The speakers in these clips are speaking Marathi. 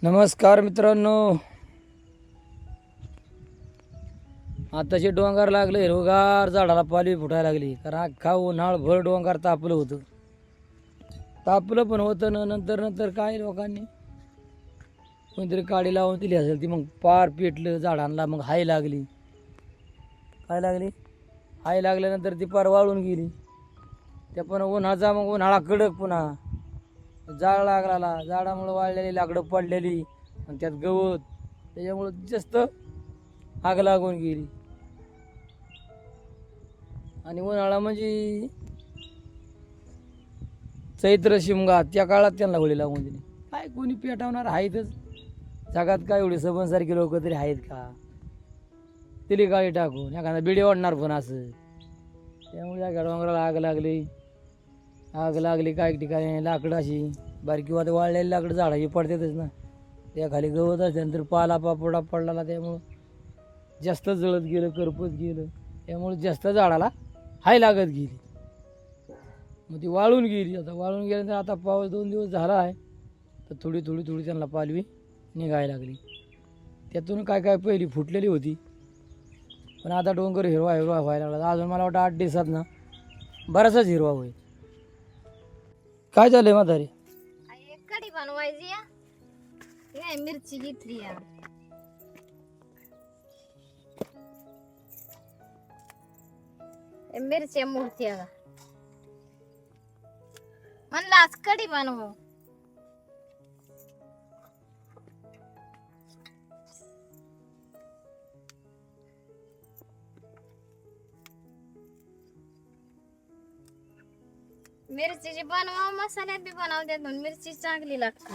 नमस्कार मित्रांनो. आताचे डोंगर लागले हिरवगार, झाडाला पालवी फुटायला लागली. कारण अख्खा उन्हाळभर डोंगर तापलं होतं. तापलं पण होतं ना, नंतर नंतर काय लोकांनी कोणतरी काडी लावून दिली असेल, ती मग पार पेटलं झाडांना. मग हाय लागली. काय लागली? हाय लागल्यानंतर ती पार वाळून गेली. त्या पण उन्हाचा मग उन्हाळा कडक, पुन्हा जाळ लागला. झाडामुळे वाळलेली लाकडं पडलेली आणि त्यात गवत, त्याच्यामुळं जास्त आग लागून गेली. आणि उन्हाळा म्हणजे चैत्र शिमगा, त्या काळात त्यांना होळी लागून दिली. काय कोणी पेटवणार आहेतच जगात? काय एवढी सबनसारखी लोक तरी आहेत का? तिली गाडी टाकून एखादा बिडी ओढणार पण असं. त्यामुळे या डोंगराला आग लागली. आग लागली काय ठिकाणी लाकडं अशी बारकी वाद वाळलेली लाकडं झाडाची पडतातच ना, त्या खाली गवत असल्यानंतर पाला पापोडा पडला, त्यामुळं जास्त जळत गेलं, करपत गेलं. त्यामुळे जास्त झाडाला हाय लागत गेली. मग ती वाळून गेली. आता वाळून गेल्यानंतर आता पाऊस 2 दिवस झाला आहे, तर थोडी थोडी थोडी त्यांना पालवी निघायला लागली. त्यातून काय काय पहिली फुटलेली होती, पण आता डोंगर हिरवा हिरवा व्हायला लागला. अजून मला वाटतं 8 दिवसात ना बराचसाच हिरवा होईल. काय झालंय म्हातारी? कढी बनवायची या. काय मिरची घेतली या. मिरच्या मूर्त्या म्हणलं आज कढी बनवू. मिरचीची बनवा, मसाल्यात बी बनवतात, मिरची चांगली लागते.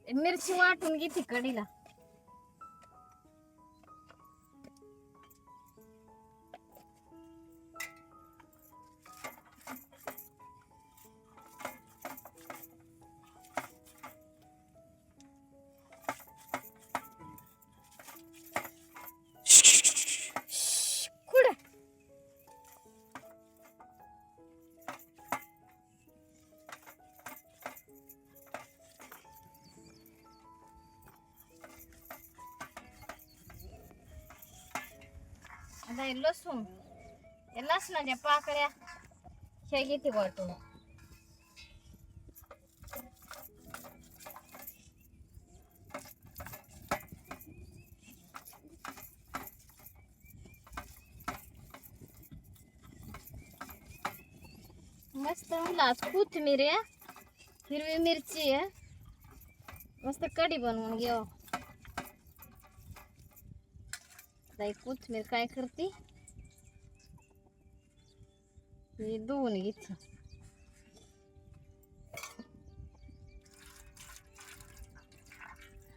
मिरची वाटून घेते कढीला. आता हे लसूण, या लसणाच्या पाकळ्या ह्या घेते वाटून. मस्त म्हणलं आज कोथिंबीर आहे, हिरवी मिरची आहे, मस्त कढी बनवून घेऊ. कोथिंबीर काय करते, धुवून घेते.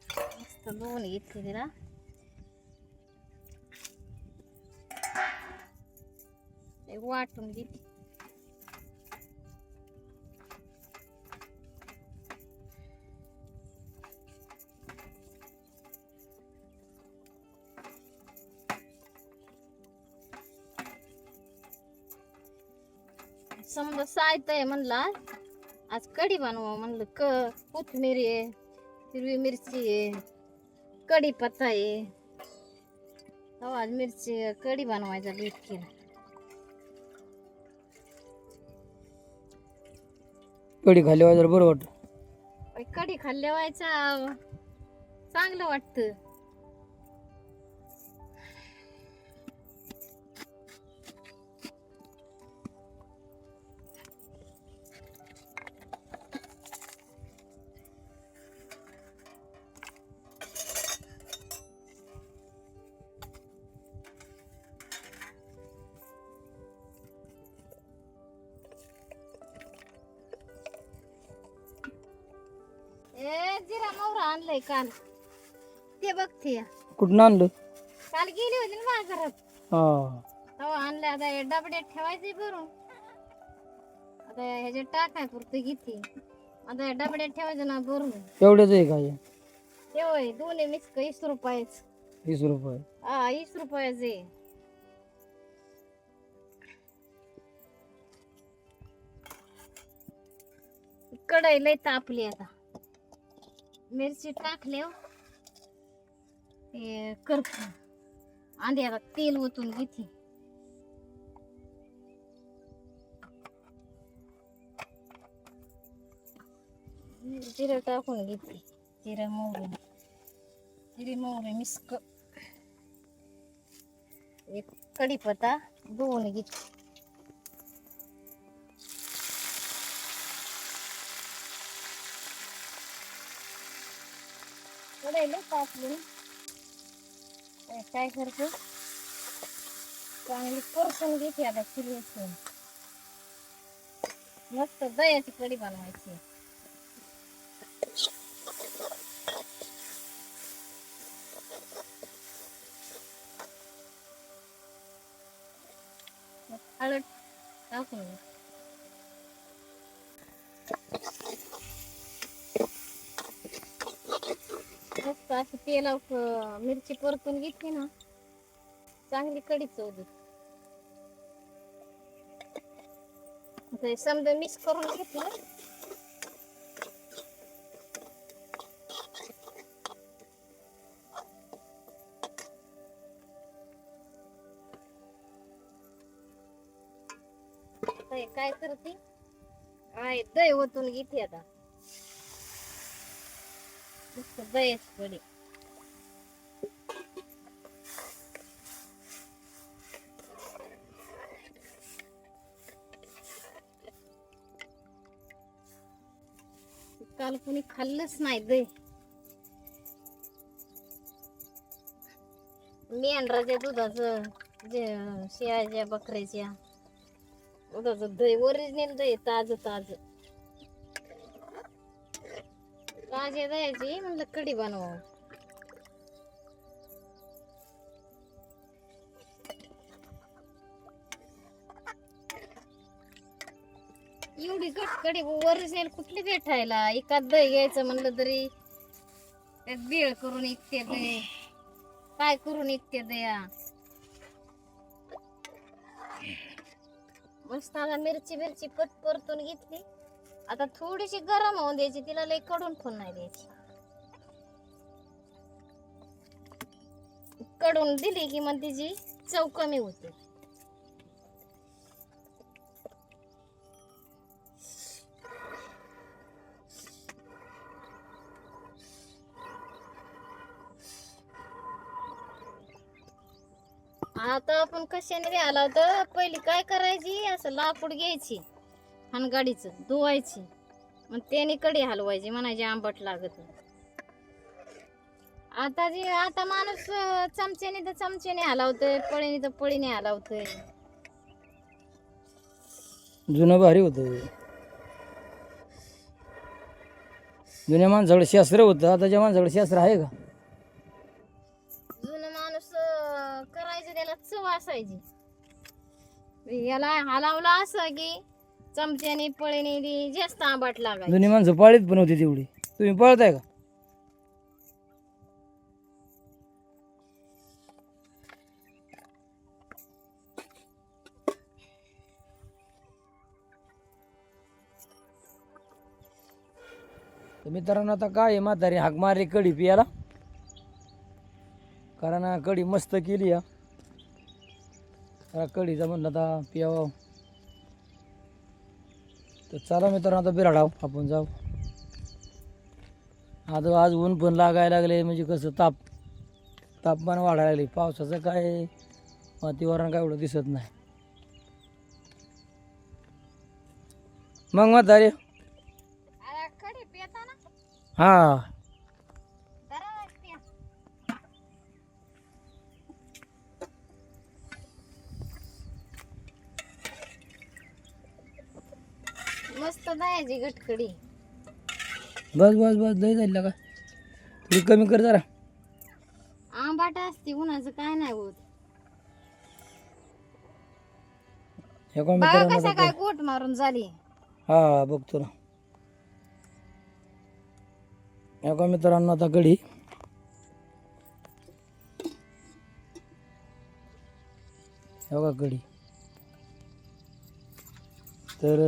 मस्त धुवून घेतली तिला. वाटून घेते. समजा साहित्य आहे म्हणला आज कढी बनवा, म्हणलं कोथिंबीर आहे, हिरवी मिरची आहे, कढीपत्ता आहे. आज मिरची कढी बनवायचा बेत केला. कढी खाल्ल्यावर जरा बरं वाटतं. कढी खाल्ल्यावर चांगलं वाटतं. जिरा मोहरा आणलंय काल, ते बघते. कुठून आणलं? काल गेली होती ना बाजारात, तेव्हा आणलं. आता हे डबड्यात ठेवायचे भरून. आता ह्याच्यात टाकाय पुरतं घेते. आता या डबड्यात ठेवायचं ना भरून. एवढंच आहे काय? ते होय, दोन्ही मिक्स 20 रुपयाच. 20 रुपये? हा, 20 रुपयाचे. कढई लय तापली आता. मिरची टाकली ते करतो आधी. आता तेल ओतून घेते. जिरं टाकून घेते. जिरं मोहरी, जिरी मोहरी मिस्क, एक कढीपत्ता धुवून घेते. कढईला टाकली. काय करतो चांगली परतून घेते आता. चिरून मस्त दह्याची कढी बनवायची. हळद टाकून घे. मस्त अशी तेलात मिरची परतून घेतली ना चांगली कढी चव देते. आता समजा मिक्स करून घेतलं. काय करते दही ओतून घेते आता. मस्त दह्याची कढी. काल कोणी खाल्लंच नाही दही. मेंढराच्या दुधाचं, जे शेळ्याच्या बकऱ्याच्या दुधाचं दही, ओरिजिनल दही, ताजं ताजं. ताज्या दह्याची म्हणलं कढी बनवा. एवढी कढी ओरिजिनल कुठली भेटायला. एकाच दही घ्यायचं म्हणलं तरी त्यात बेळ करून इकते दही, काय करून इकते दया. मस्त आता मिरची पट परतून घेतली. आता थोडीशी गरम होऊन द्यायची. तिला लई कडून पण नाही द्यायची. कडून दिली की मग तिची चव कमी होते. आता आपण कशाने घ्यायला होतं. पहिली काय करायची, असं लाकूड घ्यायची हनगाडीच धुवायची, मग त्याने कढी हलवायची. म्हणायची आंबट लागत. आता माणूस चमच्याने तर चमच्याने हलवतोय, पळीने तर पळीने हलवतोय. जुनं भारी होतं. जुन्या माणसाकडे शास्त्र होतं. आताच्या माणसाकडे शास्त्र आहे का? जुनं माणूस करायचं त्याला चव असायची. याला हलावला असं की चमच्याने पळीने जास्त आंबट लागायचं. जुनी माणसं पाळीत पण होती तेवढी. तुम्ही पळताय का? तर मित्रांनो आता काय आहे, म्हातारी हाक मारली कढी पियाला. कारण कढी मस्त केली या. कढीचा म्हणलं आता पियावा. तर चला मित्रांनो आता बिराडाव आपण जाऊ. आता आज ऊन पण लागायला लागले. म्हणजे कसं तापमान वाढायला लागले. पावसाचं काय वातावरण काय एवढं दिसत नाही. मग म्हातारी कढी पिता ना. हा मस्त दह्याची गटकडी. बस बस बस लई झाली का? थोडी कमी कर जरा. आंबाट असते उन्हाचं काय नाही होत. हे कोण बघा मित्रांनो कसा आता काय गोट मारून झाली. हा बघतो ना. हे कोण मित्रांनो आता कढी. हे बघा कढी. तर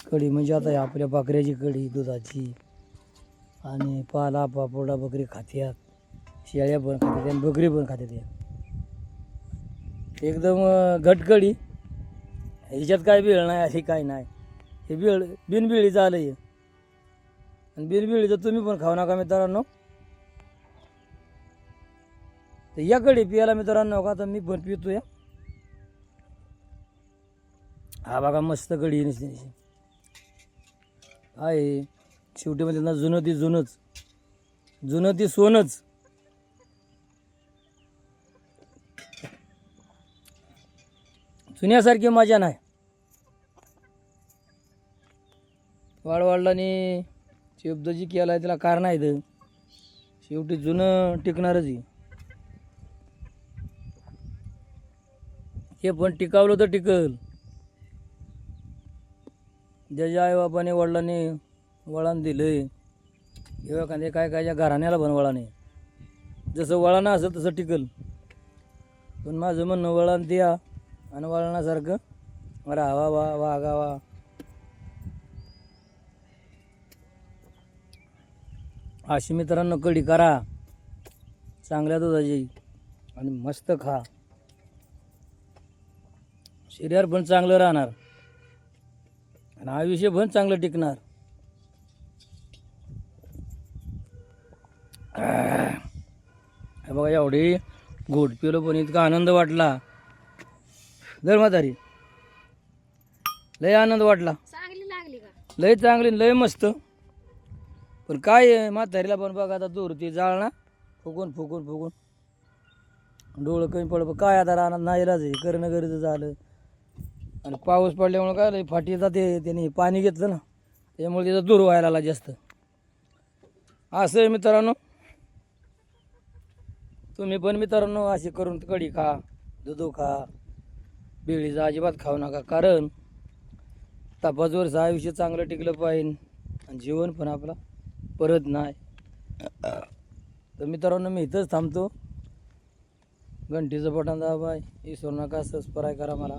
कढी म्हणजे आता ही आपल्या बकऱ्याची कढी दुधाची, आणि पाला पापोडा बकरी खात्यात, शेळ्या पण खात्यात आणि बकरी पण खात्यात. एकदम घटकडी, ह्याच्यात काय बिळ नाही अशी काय नाही. हे बिनबिळीचं आलं हे, आणि बिनबिळीचं तुम्ही पण खाऊ नका मित्रांनो. तर या कढी पियाला मित्रांनो का, तर मी पण पितो या. हा बघा मस्त कढी आहे. शेवटी म्हणजे ना जुनं ती जुनंच, जुनं ती सोनंच. जुन्यासारखी मजा नाही. वाडवडिलांनी शब्द जी केला त्याला कारण आहे. शेवटी जुनं टिकणारच आहे. हे पण टिकावलं तर टिकल. ज्याच्या आईबापाने वडिलांनी वळण दिलंय, किंवा एखाद्या काय कायच्या घराण्याला पण वळण आहे, जसं वळण असेल तसं टिकल. पण माझं म्हणणं वळण द्या आणि वळणासारखं राहावा वागावा. अशी मित्रांनो कढी करा चांगल्या दुधाची आणि मस्त खा. शरीर पण चांगलं राहणार आणि आयुष्य पण चांगलं टिकणार. हे बघा एवढी घोट पिलो पण इतका आनंद वाटला. दर म्हातारी लय आनंद वाटला. चांगली लागली का? लय चांगली लय मस्त. पण काय आहे म्हातारीला पण बघा आता दूर ती जाळणा फुकून फुकून फुकून डोळं कमी पडलं. काय आता राहणार नाही इलाज आहे, करणं गरजेचं झालं. आणि पाऊस पडल्यामुळे काय झालं, फाटी जाते, त्याने पाणी घेतलं ना, त्यामुळे त्याचा दूर व्हायला लागला जास्त. असं आहे मित्रांनो. तुम्ही पण मित्रांनो असे करून कढी खा, दूध खा, बिळीचं अजिबात खाऊ नका. कारण तपासवरचं आयुष्य चांगलं टिकलं पाहिजे आणि जीवन पण आपला परत नाही. तर मित्रांनो मी इथंच थांबतो. घंटीचं बटन दाबा, विसरू नका, सबस्क्राईब करा मला.